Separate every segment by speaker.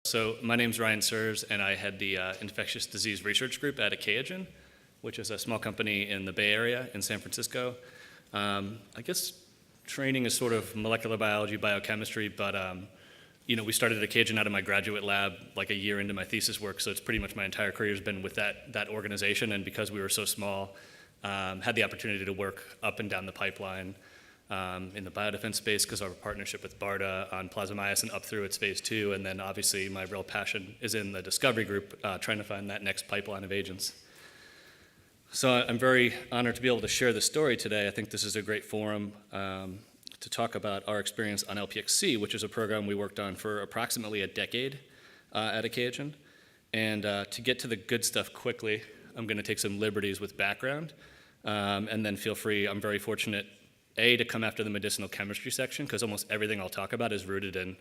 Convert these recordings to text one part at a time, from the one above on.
Speaker 1: So my name's Ryan Cirz, and I head the infectious disease research group at Achaogen, which is a small company in the Bay Area in San Francisco. I guess training is sort of molecular biology, biochemistry, but we started at Achaogen out of my graduate lab like a year into my thesis work, so it's pretty much my entire career has been with that organization, and because we were so small, had the opportunity to work up and down the pipeline in the biodefense space because of our partnership with BARDA on plasmamycin up through its phase 2, and then obviously my real passion is in the discovery group, trying to find that next pipeline of agents. So I'm very honored to be able to share this story today. I think this is a great forum to talk about our experience on LPXC, which is a program we worked on for approximately a decade at Achaogen. And to get to the good stuff quickly, I'm going to take some liberties with background, and then feel free. I'm very fortunate to come after the medicinal chemistry section, because almost everything I'll talk about is rooted in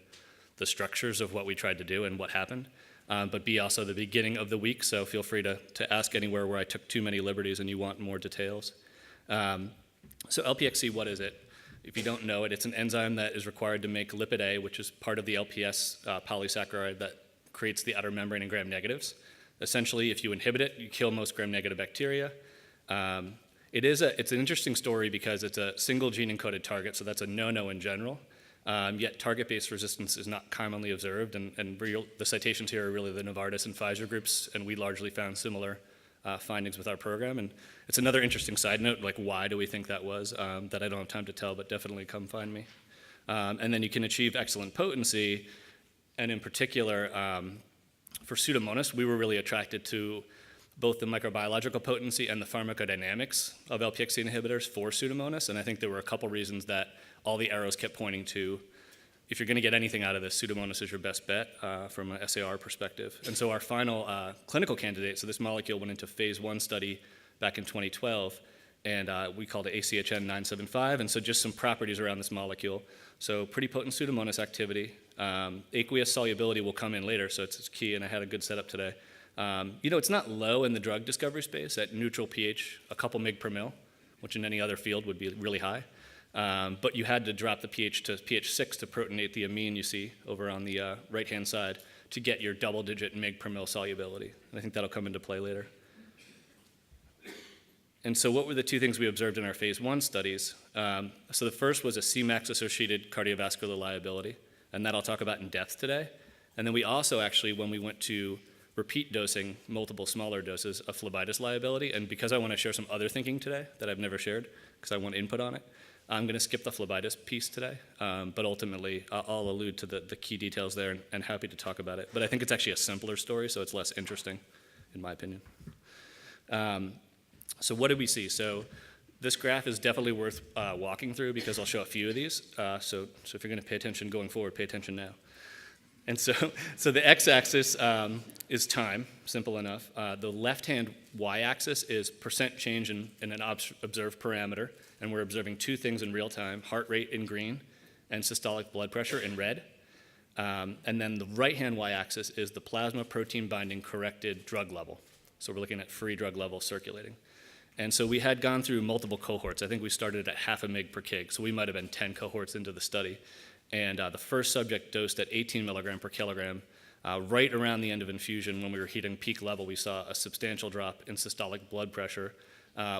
Speaker 1: the structures of what we tried to do and what happened. But B, also the beginning of the week, so feel free to ask anywhere where I took too many liberties and you want more details. So LPXC, what is it? If you don't know it, it's an enzyme that is required to make lipid A, which is part of the LPS polysaccharide that creates the outer membrane and gram-negatives. Essentially, if you inhibit it, you kill most gram-negative bacteria. It's an interesting story because it's a single gene encoded target, so that's a no-no in general. Yet target-based resistance is not commonly observed, and the citations here are really the Novartis and Pfizer groups, and we largely found similar findings with our program. And it's another interesting side note, like why do we think that was, that I don't have time to tell, but definitely come find me. And then you can achieve excellent potency, and in particular, for Pseudomonas, we were really attracted to both the microbiological potency and the pharmacodynamics of LPXC inhibitors for Pseudomonas, and I think there were a couple reasons that all the arrows kept pointing to, if you're going to get anything out of this, Pseudomonas is your best bet from an SAR perspective. And so our final clinical candidate, so this molecule went into phase 1 study back in 2012, and we called it ACHN 975, and so just some properties around this molecule. So pretty potent Pseudomonas activity. Aqueous solubility will come in later, so it's key, and I had a good setup today. It's not low in the drug discovery space at neutral pH, a couple mg per mil, which in any other field would be really high. But you had to drop the pH to pH 6 to protonate the amine you see over on the right-hand side to get your double-digit mg per mil solubility. And I think that'll come into play later. And so what were the two things we observed in our phase 1 studies? So the first was a Cmax-associated cardiovascular liability, and that I'll talk about in depth today. And then we also actually, when we went to repeat dosing multiple smaller doses of Phlebitis liability, and because I want to share some other thinking today that I've never shared, because I want input on it, I'm going to skip the Phlebitis piece today, but ultimately I'll allude to the key details there and happy to talk about it. But I think it's actually a simpler story, so it's less interesting, in my opinion. So what did we see? So this graph is definitely worth walking through because I'll show a few of these. So if you're going to pay attention going forward, pay attention now. And so the x-axis is time, simple enough. The left-hand y-axis is percent change in an observed parameter, and we're observing two things in real time, heart rate in green and systolic blood pressure in red. And then the right-hand y-axis is the plasma protein binding corrected drug level. So we're looking at free drug level circulating. And so we had gone through multiple cohorts. I think we started at half a mg per kg, so we might have been 10 cohorts into the study. And the first subject dosed at 18 milligram per kilogram. Right around the end of infusion, when we were hitting peak level, we saw a substantial drop in systolic blood pressure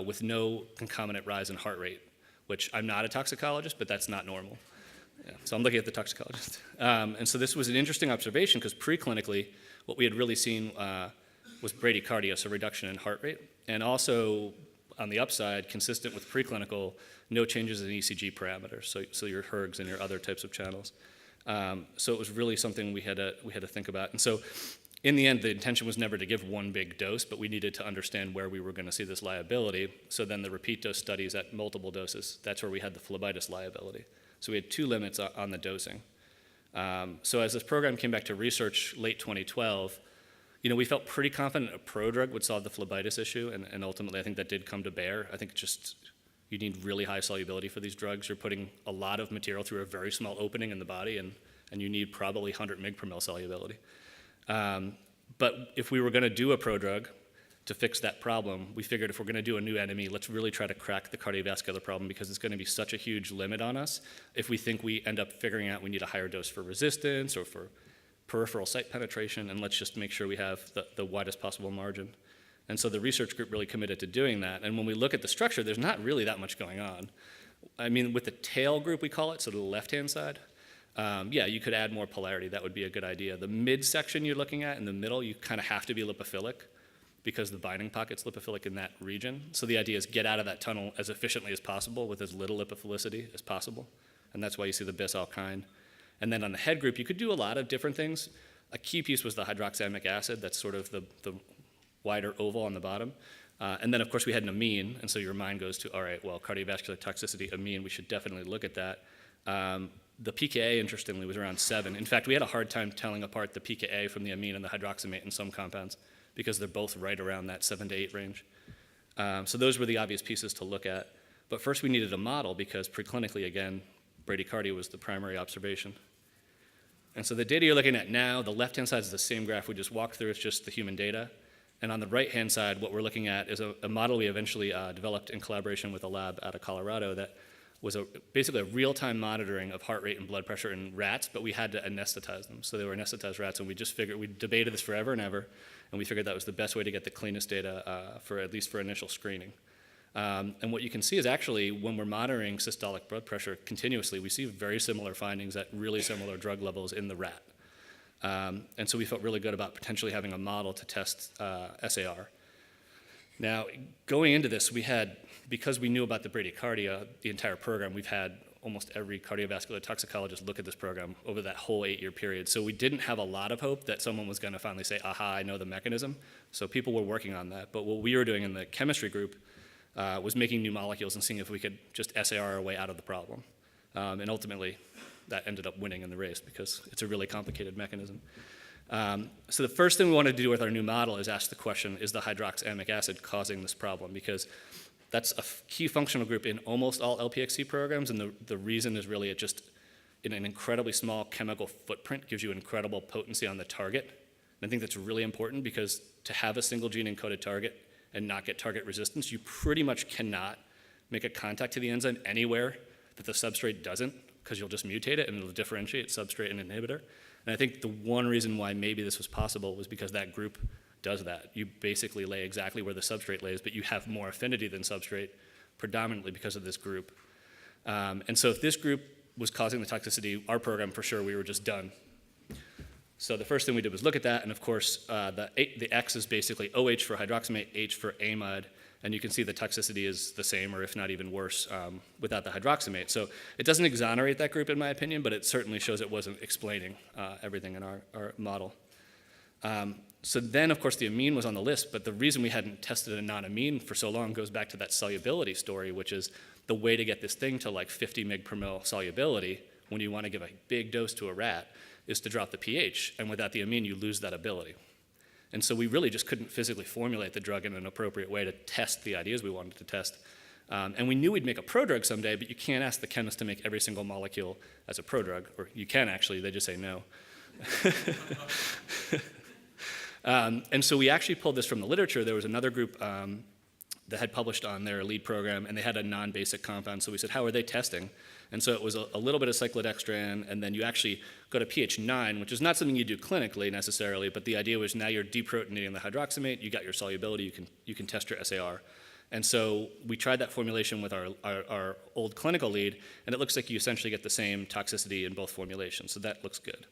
Speaker 1: with no concomitant rise in heart rate, which I'm not a toxicologist, but that's not normal. Yeah, so I'm looking at the toxicologist. And so this was an interesting observation because preclinically, what we had really seen was bradycardia, so reduction in heart rate, and also on the upside, consistent with preclinical, no changes in ECG parameters, so your HERGs and your other types of channels. So it was really something we had to think about. And so in the end, the intention was never to give one big dose, but we needed to understand where we were going to see this liability. So then the repeat dose studies at multiple doses, that's where we had the Phlebitis liability. So we had two limits on the dosing. So as this program came back to research late 2012, we felt pretty confident a prodrug would solve the Phlebitis issue, and ultimately I think that did come to bear. I think just you need really high solubility for these drugs. You're putting a lot of material through a very small opening in the body, and you need probably 100 mg per mil solubility. But if we were going to do a prodrug to fix that problem, we figured if we're going to do a new enemy, let's really try to crack the cardiovascular problem because it's going to be such a huge limit on us if we think we end up figuring out we need a higher dose for resistance or for peripheral site penetration, and let's just make sure we have the widest possible margin. And so the research group really committed to doing that. And when we look at the structure, there's not really that much going on. I mean, with the tail group, we call it, so the left-hand side, yeah, you could add more polarity. That would be a good idea. The midsection you're looking at in the middle, you kind of have to be lipophilic because the binding pocket's lipophilic in that region. So the idea is get out of that tunnel as efficiently as possible with as little lipophilicity as possible. And that's why you see the bis alkyne. And then on the head group, you could do a lot of different things. A key piece was the hydroxamic acid. That's sort of the wider oval on the bottom. And then, of course, we had an amine. And so your mind goes to, all right, well, cardiovascular toxicity, amine, we should definitely look at that. The pKa, interestingly, was around 7. In fact, we had a hard time telling apart the pKa from the amine and the hydroxamate in some compounds because they're both right around that 7 to 8 range. So those were the obvious pieces to look at. But first, we needed a model because preclinically, again, bradycardia was the primary observation. And so the data you're looking at now, the left-hand side is the same graph we just walked through. It's just the human data. And on the right-hand side, what we're looking at is a model we eventually developed in collaboration with a lab out of Colorado that was basically a real-time monitoring of heart rate and blood pressure in rats, but we had to anesthetize them. So they were anesthetized rats, and we just figured, we debated this forever and ever, and we figured that was the best way to get the cleanest data at least for initial screening. And what you can see is actually when we're monitoring systolic blood pressure continuously, we see very similar findings at really similar drug levels in the rat. And so we felt really good about potentially having a model to test SAR. Now, going into this, because we knew about the bradycardia, the entire program, we've had almost every cardiovascular toxicologist look at this program over that whole 8-year period. So we didn't have a lot of hope that someone was going to finally say, aha, I know the mechanism. So people were working on that. But what we were doing in the chemistry group was making new molecules and seeing if we could just SAR our way out of the problem. And ultimately, that ended up winning in the race because it's a really complicated mechanism. So the first thing we wanted to do with our new model is ask the question, is the hydroxamic acid causing this problem? Because that's a key functional group in almost all LPXC programs, and the reason is really it just, in an incredibly small chemical footprint, gives you incredible potency on the target. And I think that's really important because to have a single gene encoded target and not get target resistance, you pretty much cannot make a contact to the enzyme anywhere that the substrate doesn't, because you'll just mutate it and it'll differentiate substrate and inhibitor. And I think the one reason why maybe this was possible was because that group does that. You basically lay exactly where the substrate lays, but you have more affinity than substrate, predominantly because of this group. And so if this group was causing the toxicity, our program, for sure, we were just done. So the first thing we did was look at that, and of course, the X is basically OH for hydroxamate, H for amide, and you can see the toxicity is the same, or if not even worse, without the hydroxamate. So it doesn't exonerate that group, in my opinion, but it certainly shows it wasn't explaining everything in our model. So then, of course, the amine was on the list, but the reason we hadn't tested a non-amine for so long goes back to that solubility story, which is the way to get this thing to like 50 mg per mil solubility when you want to give a big dose to a rat is to drop the pH, and without the amine, you lose that ability. And so we really just couldn't physically formulate the drug in an appropriate way to test the ideas we wanted to test. And we knew we'd make a prodrug someday, but you can't ask the chemist to make every single molecule as a prodrug, or you can actually, they just say no. And so we actually pulled this from the literature. There was another group that had published on their lead program, and they had a non-basic compound. So we said, how are they testing? And so it was a little bit of cyclodextran, and then you actually go to pH 9, which is not something you do clinically necessarily, but the idea was now you're deprotonating the hydroxamate, you got your solubility, you can test your SAR. And so we tried that formulation with our old clinical lead, and it looks like you essentially get the same toxicity in both formulations, so that looks good.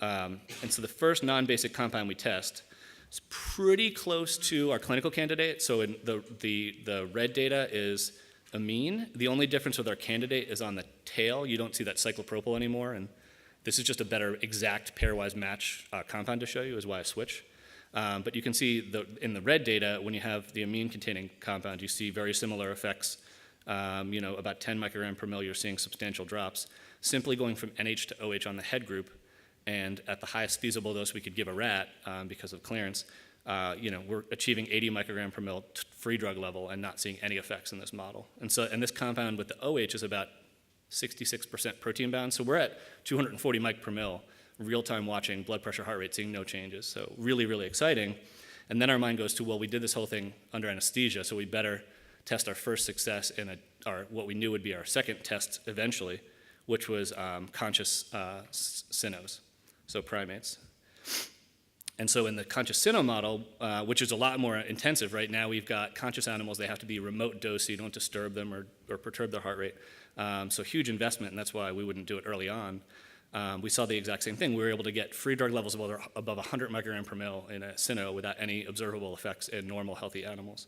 Speaker 1: And so the first non-basic compound we test is pretty close to our clinical candidate. So in the red data is amine. The only difference with our candidate is on the tail. You don't see that cyclopropyl anymore, and this is just a better exact pairwise match compound to show you, is why I switch. But you can see in the red data, when you have the amine-containing compound, you see very similar effects. About 10 microgram per mil, you're seeing substantial drops. Simply going from NH to OH on the head group, and at the highest feasible dose we could give a rat because of clearance, we're achieving 80 microgram per mil free drug level and not seeing any effects in this model. And this compound with the OH is about 66% protein bound. So we're at 240 mic per mil, real-time watching, blood pressure, heart rate, seeing no changes. So really, really exciting. And then our mind goes to, well, we did this whole thing under anesthesia, so we better test our first success in what we knew would be our second test eventually, which was conscious cynos. so primates. And so in the conscious cyno model, which is a lot more intensive, right now we've got conscious animals, they have to be remote dose so you don't disturb them or perturb their heart rate. So huge investment, and that's why we wouldn't do it early on. We saw the exact same thing. We were able to get free drug levels above 100 microgram per mil in a cyno without any observable effects in normal, healthy animals.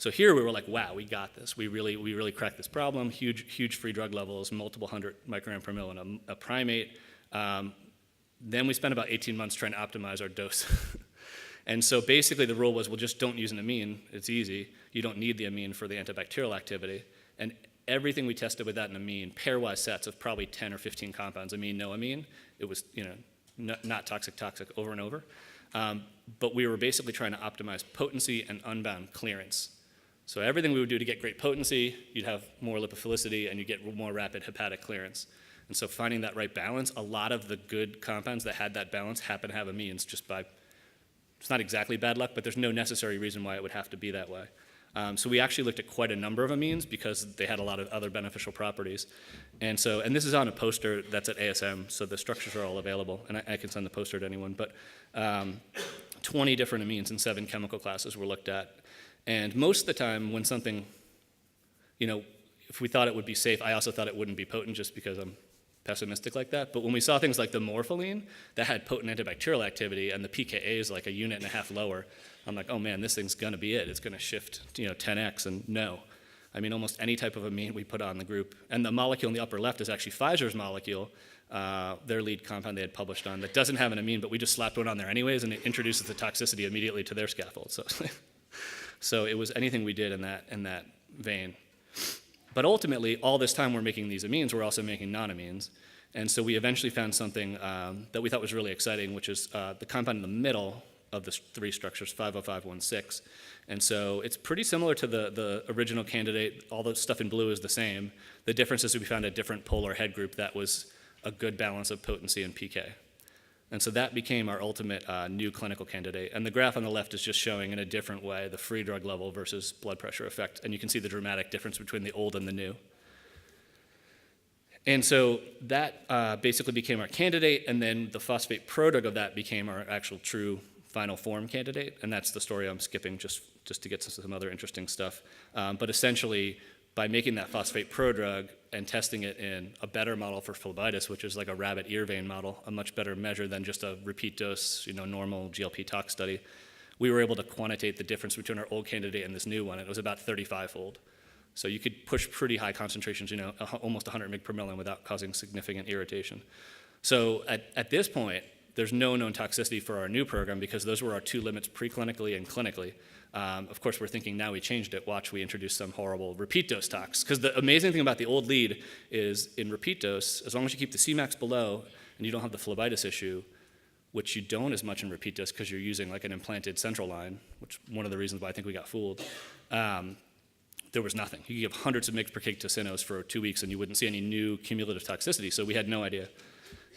Speaker 1: So here we were like, wow, we got this. We really cracked this problem. Huge free drug levels, multiple 100 microgram per mil in a primate. Then we spent about 18 months trying to optimize our dose. And so basically the rule was, well, just don't use an amine. It's easy. You don't need the amine for the antibacterial activity. And everything we tested with that in amine, pairwise sets of probably 10 or 15 compounds, amine, no amine, it was not toxic over and over. But we were basically trying to optimize potency and unbound clearance. So everything we would do to get great potency, you'd have more lipophilicity and you get more rapid hepatic clearance. And so finding that right balance, a lot of the good compounds that had that balance happen to have amines just by, it's not exactly bad luck, but there's no necessary reason why it would have to be that way. So we actually looked at quite a number of amines because they had a lot of other beneficial properties. And this is on a poster that's at ASM, so the structures are all available, and I can send the poster to anyone. But 20 different amines in 7 chemical classes were looked at. And most of the time when something, if we thought it would be safe, I also thought it wouldn't be potent just because I'm pessimistic like that. But when we saw things like the morpholine that had potent antibacterial activity and the pKa is like a unit and a half lower, I'm like, oh man, this thing's gonna be it. It's gonna shift 10x, and no. I mean, almost any type of amine we put on the group. And the molecule in the upper left is actually Pfizer's molecule, their lead compound they had published on, that doesn't have an amine, but we just slapped one on there anyways, and it introduces the toxicity immediately to their scaffold. So it was anything we did in that vein. But ultimately, all this time we're making these amines, we're also making non-amines. And so we eventually found something that we thought was really exciting, which is the compound in the middle of the 3 structures, 50516. And so it's pretty similar to the original candidate. All the stuff in blue is the same. The difference is we found a different polar head group that was a good balance of potency and PK. And so that became our ultimate new clinical candidate. And the graph on the left is just showing in a different way the free drug level versus blood pressure effect. And you can see the dramatic difference between the old and the new. And so that basically became our candidate, and then the phosphate prodrug of that became our actual true final form candidate. And that's the story I'm skipping just to get to some other interesting stuff. But essentially, by making that phosphate prodrug and testing it in a better model for phlebitis, which is like a rabbit ear vein model, a much better measure than just a repeat dose, normal GLP tox study, we were able to quantitate the difference between our old candidate and this new one. It was about 35-fold. So you could push pretty high concentrations, almost 100 mg per million without causing significant irritation. So at this point, there's no known toxicity for our new program because those were our 2 limits preclinically and clinically. Of course, we're thinking now we changed it. Watch, we introduced some horrible repeat dose tox. Because the amazing thing about the old lead is in repeat dose, as long as you keep the Cmax below and you don't have the phlebitis issue, which you don't as much in repeat dose because you're using like an implanted central line, which one of the reasons why I think we got fooled, there was nothing. You could give hundreds of mg per kg to cynos for 2 weeks and you wouldn't see any new cumulative toxicity, so we had no idea.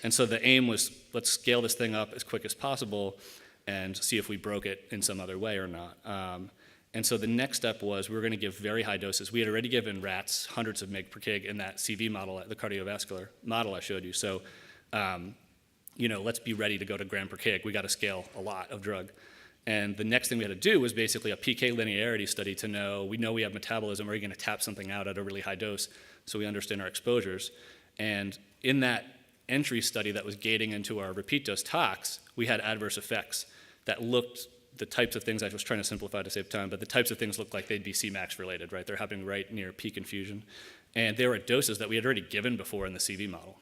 Speaker 1: And so the aim was, let's scale this thing up as quick as possible and see if we broke it in some other way or not. And so the next step was we were going to give very high doses. We had already given rats hundreds of mg per kg in that CV model, the cardiovascular model I showed you. So, let's be ready to go to gram per kg. We got to scale a lot of drug. And the next thing we had to do was basically a PK linearity study to know, we have metabolism, are we going to tap something out at a really high dose so we understand our exposures. And in that entry study that was gating into our repeat dose tox, we had adverse effects that looked, the types of things, I was trying to simplify to save time, but the types of things looked like they'd be Cmax related, right? They're happening right near peak infusion. And they were at doses that we had already given before in the CV model.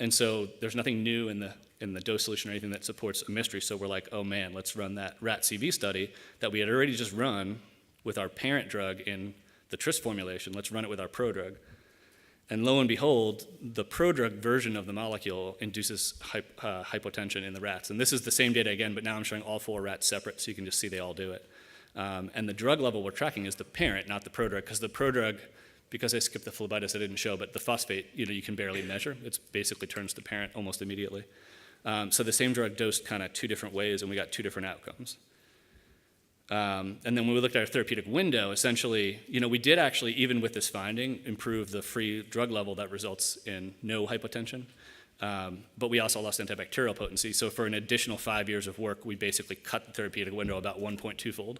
Speaker 1: And so there's nothing new in the dose solution or anything that supports a mystery. So we're like, oh man, let's run that rat CV study that we had already just run with our parent drug in the tris formulation. Let's run it with our prodrug. And lo and behold, the prodrug version of the molecule induces hypotension in the rats. And this is the same data again, but now I'm showing all 4 rats separate, so you can just see they all do it. And the drug level we're tracking is the parent, not the prodrug, because the prodrug, because I skipped the phlebitis, I didn't show, but the phosphate, you can barely measure. It basically turns to parent almost immediately. So the same drug dosed kind of 2 different ways, and we got 2 different outcomes. And then when we looked at our therapeutic window, essentially, we did actually, even with this finding, improve the free drug level that results in no hypotension. But we also lost antibacterial potency. So for an additional 5 years of work, we basically cut the therapeutic window about 1.2-fold.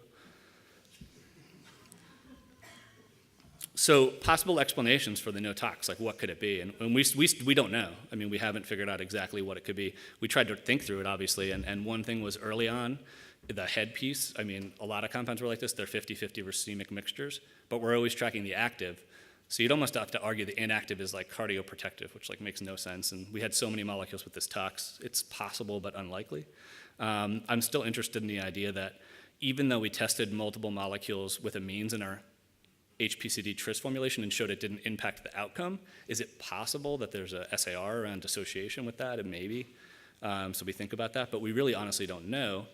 Speaker 1: So possible explanations for the no tox, like what could it be? And we don't know. I mean, we haven't figured out exactly what it could be. We tried to think through it, obviously, and one thing was early on, the head piece. I mean, a lot of compounds were like this. They're 50-50 racemic mixtures, but we're always tracking the active. So you'd almost have to argue the inactive is like cardioprotective, which like makes no sense. And we had so many molecules with this tox. It's possible, but unlikely. I'm still interested in the idea that even though we tested multiple molecules with amines in our HPCD tris formulation and showed it didn't impact the outcome, is it possible that there's a SAR around dissociation with that? And maybe. So we think about that, but we really honestly don't know.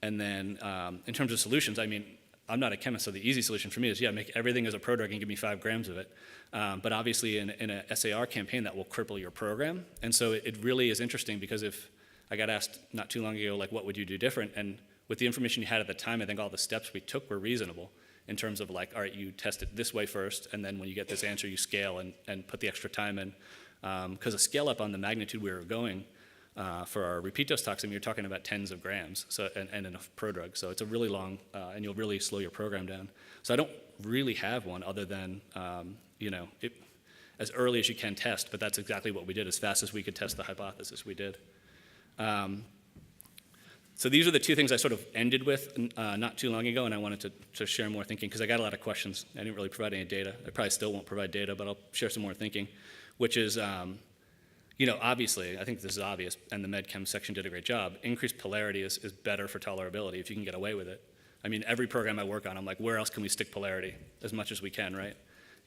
Speaker 1: And then in terms of solutions, I mean, I'm not a chemist, so the easy solution for me is, yeah, make everything as a prodrug and give me 5 grams of it. But obviously in a SAR campaign, that will cripple your program. And so it really is interesting because if I got asked not too long ago, like, what would you do different? And with the information you had at the time, I think all the steps we took were reasonable in terms of like, all right, you test it this way first, and then when you get this answer, you scale and put the extra time in. Because a scale up on the magnitude we were going for our repeat dose toxin, you're talking about tens of grams, so and enough prodrug. So it's a really long, and you'll really slow your program down. So I don't really have one other than, as early as you can test, but that's exactly what we did. As fast as we could test the hypothesis, we did. So these are the two things I sort of ended with not too long ago, and I wanted to share more thinking because I got a lot of questions. I didn't really provide any data. I probably still won't provide data, but I'll share some more thinking, which is, obviously, I think this is obvious, and the MedChem section did a great job. Increased polarity is better for tolerability if you can get away with it. I mean, every program I work on, I'm like, where else can we stick polarity as much as we can, right?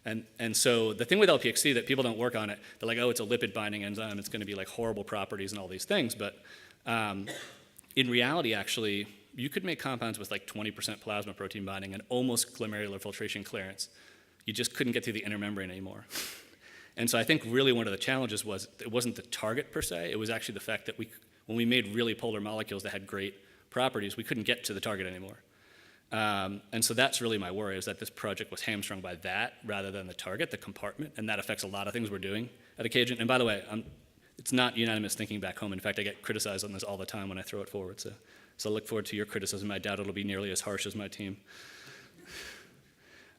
Speaker 1: And so the thing with LPXC that people don't work on it, they're like, oh, it's a lipid binding enzyme, it's going to be like horrible properties and all these things, but in reality, actually, you could make compounds with like 20% plasma protein binding and almost glomerular filtration clearance. You just couldn't get through the intermembrane anymore. And so I think really one of the challenges was it wasn't the target per se, it was actually the fact that when we made really polar molecules that had great properties, we couldn't get to the target anymore. And so that's really my worry, is that this project was hamstrung by that rather than the target, the compartment, and that affects a lot of things we're doing at Acagian. And by the way, it's not unanimous thinking back home. In fact, I get criticized on this all the time when I throw it forward. So I look forward to your criticism. I doubt it'll be nearly as harsh as my team.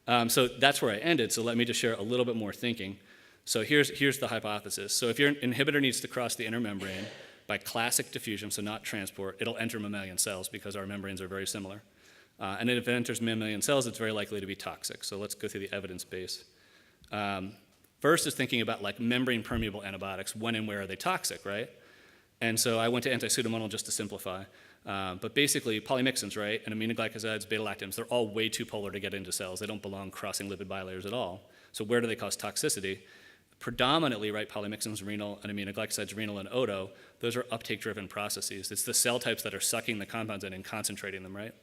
Speaker 1: So that's where I ended. So let me just share a little bit more thinking. So here's the hypothesis. So if your inhibitor needs to cross the inner membrane by classic diffusion, so not transport, it'll enter mammalian cells because our membranes are very similar. And if it enters mammalian cells, it's very likely to be toxic. So let's go through the evidence base. First is thinking about like membrane permeable antibiotics. When and where are they toxic, right? And so I went to anti-pseudomonal just to simplify. But basically polymyxins, right, and aminoglycosides, betalactams, they're all way too polar to get into cells. They don't belong crossing lipid bilayers at all. So where do they cause toxicity? Predominantly, right, polymyxins, renal, and aminoglycosides, renal and oto, those are uptake-driven processes. It's the cell types that are sucking the compounds in and concentrating them, right?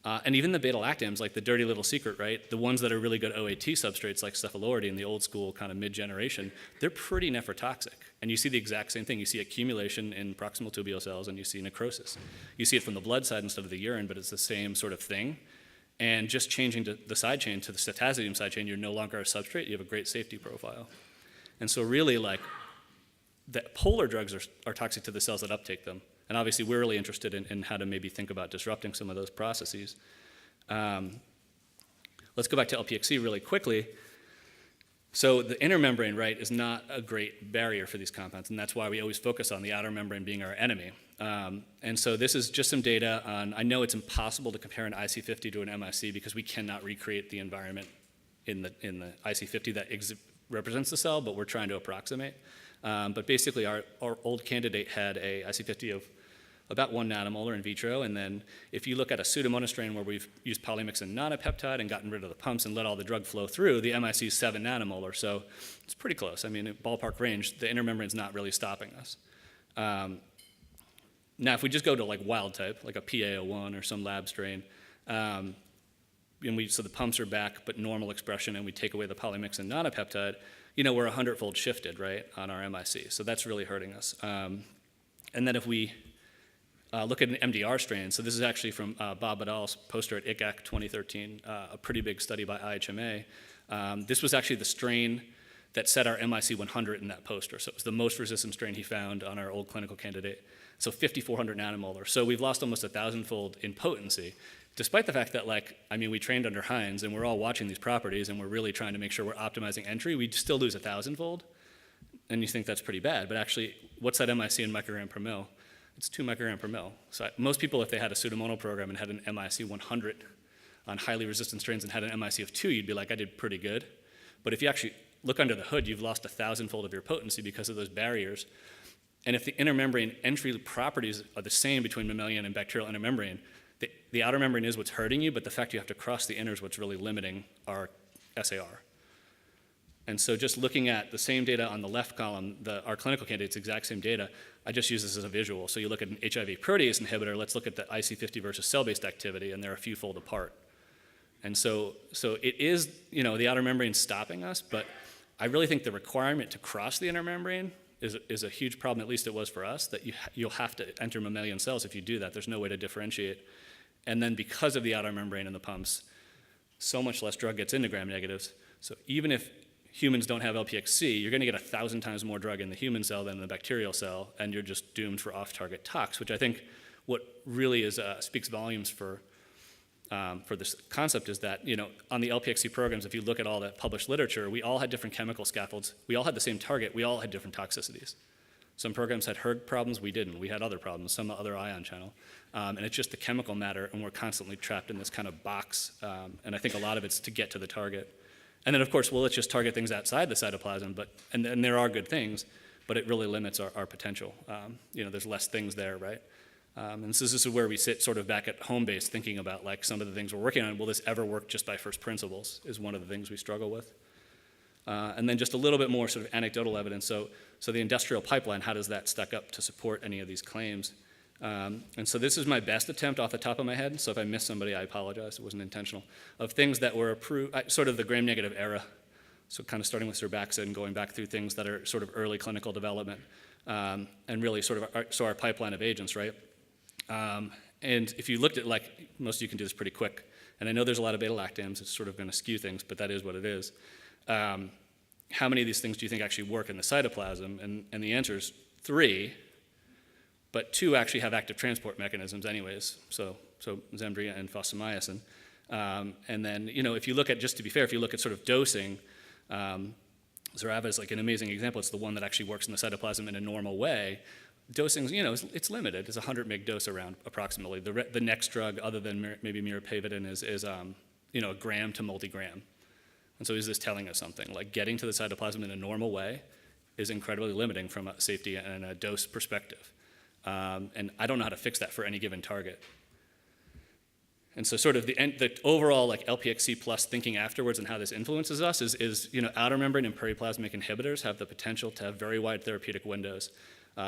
Speaker 1: And even the betalactams, like the dirty little secret, right? The ones that are really good OAT substrates like cephalority in the old school kind of mid-generation, they're pretty nephrotoxic. And you see the exact same thing. You see accumulation in proximal tubule cells and you see necrosis. You see it from the blood side instead of the urine, but it's the same sort of thing. And just changing the side chain to the cetazidime side chain, you're no longer a substrate, you have a great safety profile. And so really, like, the polar drugs are toxic to the cells that uptake them. And obviously, we're really interested in how to maybe think about disrupting some of those processes. Let's go back to LPXC really quickly. So the inner membrane, right, is not a great barrier for these compounds, and that's why we always focus on the outer membrane being our enemy. And so this is just some data on, I know it's impossible to compare an IC50 to an MIC because we cannot recreate the environment in the IC50 that represents the cell, but we're trying to approximate. But basically, our old candidate had a IC50 of about 1 nanomolar in vitro, and then if you look at a Pseudomonas strain where we've used polymyxin nonapeptide and gotten rid of the pumps and let all the drug flow through, the MIC is 7 nanomolar, so it's pretty close. I mean, ballpark range, the inner membrane is not really stopping us. Now, if we just go to like wild type, like a PA01 or some lab strain, so the pumps are back, but normal expression, and we take away the polymyxin nonapeptide, we're 100-fold shifted, right, on our MIC. So that's really hurting us. And then if we look at an MDR strain, so this is actually from Bob Badal's poster at ICAC 2013, a pretty big study by IHMA. This was actually the strain that set our MIC 100 in that poster. So it was the most resistant strain he found on our old clinical candidate. So 5,400 nanomolar. So we've lost almost 1,000-fold in potency, despite the fact that, like, I mean, we trained under Heinz, and we're all watching these properties, and we're really trying to make sure we're optimizing entry. We still lose 1,000-fold, and you think that's pretty bad. But actually, what's that MIC in microgram per mil? It's 2 microgram per mil. So most people, if they had a Pseudomonal program and had an MIC 100 on highly resistant strains and had an MIC of 2, you'd be like, I did pretty good. But if you actually look under the hood, you've lost 1,000-fold of your potency because of those barriers. And if the intermembrane entry properties are the same between mammalian and bacterial intermembrane, the outer membrane is what's hurting you, but the fact you have to cross the inner is what's really limiting our SAR. And so just looking at the same data on the left column, our clinical candidates, exact same data, I just use this as a visual. So you look at an HIV protease inhibitor, let's look at the IC50 versus cell-based activity, and they're a few fold apart. And so it is, the outer membrane stopping us, but I really think the requirement to cross the inner membrane is a huge problem, at least it was for us, that you'll have to enter mammalian cells if you do that. There's no way to differentiate. And then because of the outer membrane in the pumps, so much less drug gets into gram-negatives. So even if humans don't have LPXC, you're going to get 1,000 times more drug in the human cell than in the bacterial cell, and you're just doomed for off-target tox, which I think what really speaks volumes for this concept is that, on the LPXC programs, if you look at all that published literature, we all had different chemical scaffolds. We all had the same target. We all had different toxicities. Some programs had hERG problems. We didn't. We had other problems, some other ion channel. And it's just the chemical matter, and we're constantly trapped in this kind of box. And I think a lot of it's to get to the target. And then, of course, let's just target things outside the cytoplasm. And there are good things, but it really limits our potential. There's less things there, right? And so this is where we sit sort of back at home base thinking about, like, some of the things we're working on. Will this ever work just by first principles is one of the things we struggle with. And then just a little bit more sort of anecdotal evidence. So the industrial pipeline, how does that stack up to support any of these claims? And so this is my best attempt off the top of my head. So if I missed somebody, I apologize. It wasn't intentional. Of things that were approved, sort of the gram-negative era. So kind of starting with Surbaxa and going back through things that are sort of early clinical development. And really sort of our pipeline of agents, right? And if you looked at, like, most of you can do this pretty quick. And I know there's a lot of Betalactams. It's sort of going to skew things, but that is what it is. How many of these things do you think actually work in the cytoplasm? And the answer is 3, but 2 actually have active transport mechanisms anyways, so Zambria and fosamayasin. And then, if you look at, just to be fair, if you look at sort of dosing, Xerava is like an amazing example. It's the one that actually works in the cytoplasm in a normal way. Dosing, it's limited. It's a 100 mg dose around approximately. The next drug, other than maybe mirapavidin, is a gram to multi-gram. And so is this telling us something? Like, getting to the cytoplasm in a normal way is incredibly limiting from a safety and a dose perspective. And I don't know how to fix that for any given target. And so sort of the overall, like, LPXC plus thinking afterwards and how this influences us is outer membrane and periplasmic inhibitors have the potential to have very wide therapeutic windows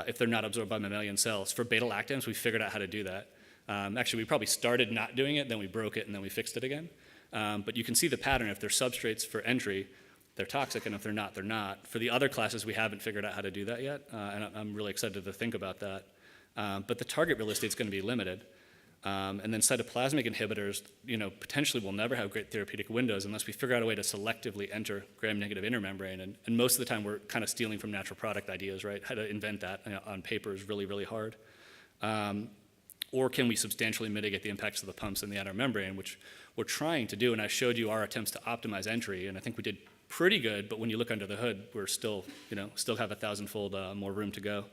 Speaker 1: if they're not absorbed by mammalian cells. For beta-lactams, we figured out how to do that. Actually, we probably started not doing it, then we broke it, and then we fixed it again. But you can see the pattern. If they're substrates for entry, they're toxic, and if they're not, they're not. For the other classes, we haven't figured out how to do that yet, and I'm really excited to think about that. But the target real estate is going to be limited. And then cytoplasmic inhibitors, potentially will never have great therapeutic windows unless we figure out a way to selectively enter gram-negative intermembrane. And most of the time, we're kind of stealing from natural product ideas, right? How to invent that on paper is really, really hard. Or can we substantially mitigate the impacts of the pumps in the outer membrane, which we're trying to do, and I showed you our attempts to optimize entry, and I think we did pretty good, but when you look under the hood, we're still have 1,000-fold more room to go.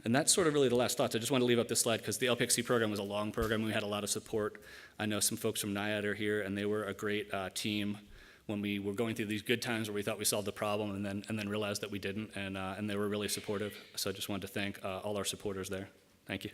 Speaker 1: And that's sort of really the last thoughts. I just want to leave up this slide because the LPXC program was a long program. We had a lot of support. I know some folks from NIAID are here, and they were a great team when we were going through these good times where we thought we solved the problem and then realized that we didn't, and they were really supportive. So I just wanted to thank all our supporters there. Thank you.